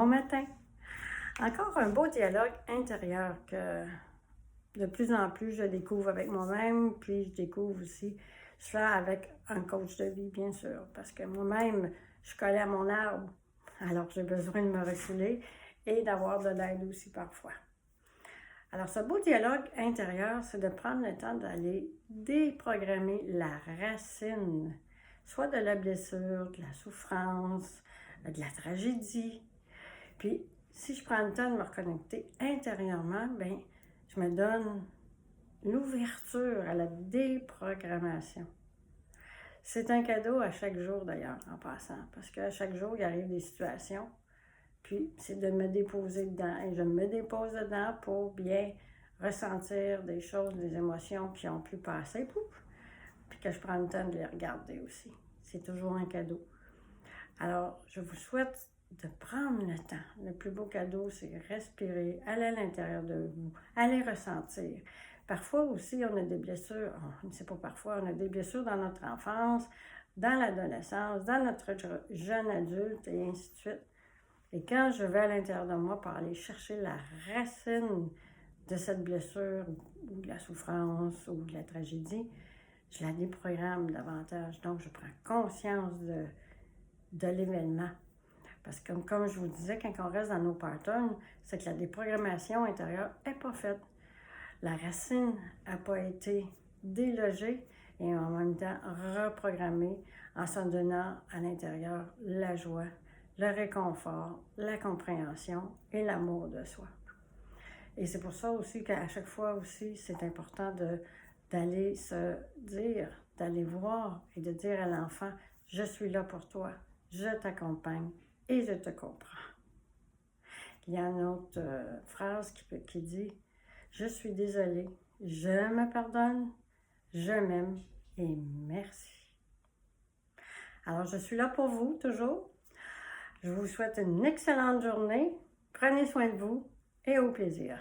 Bon matin. Encore un beau dialogue intérieur que de plus en plus je découvre avec moi-même, puis je découvre aussi cela avec un coach de vie, bien sûr, parce que moi-même, je suis collée à mon arbre, alors j'ai besoin de me reculer et d'avoir de l'aide aussi parfois. Alors, ce beau dialogue intérieur, c'est de prendre le temps d'aller déprogrammer la racine, soit de la blessure, de la souffrance, de la tragédie. Puis, si je prends le temps de me reconnecter intérieurement, bien, je me donne l'ouverture à la déprogrammation. C'est un cadeau à chaque jour d'ailleurs, en passant, parce qu'à chaque jour, il arrive des situations, puis c'est de me déposer dedans. Et je me dépose dedans pour bien ressentir des choses, des émotions qui ont pu passer, pouf, puis que je prends le temps de les regarder aussi. C'est toujours un cadeau. Alors, je vous souhaite de prendre le temps. Le plus beau cadeau, c'est respirer, aller à l'intérieur de vous, aller ressentir. Parfois aussi, on a des blessures, on ne sait pas parfois, on a des blessures dans notre enfance, dans l'adolescence, dans notre jeune adulte et ainsi de suite. Et quand je vais à l'intérieur de moi pour aller chercher la racine de cette blessure ou de la souffrance ou de la tragédie, je la déprogramme davantage. Donc, je prends conscience de l'événement. Parce que comme je vous disais, quand on reste dans nos patterns, c'est que la déprogrammation intérieure n'est pas faite. La racine n'a pas été délogée et en même temps reprogrammée en s'en donnant à l'intérieur la joie, le réconfort, la compréhension et l'amour de soi. Et c'est pour ça aussi qu'à chaque fois aussi, c'est important d'aller se dire, d'aller voir et de dire à l'enfant, je suis là pour toi, je t'accompagne et je te comprends. Il y a une autre phrase qui dit, je suis désolée, je me pardonne, je m'aime et merci. Alors, je suis là pour vous, toujours. Je vous souhaite une excellente journée. Prenez soin de vous et au plaisir.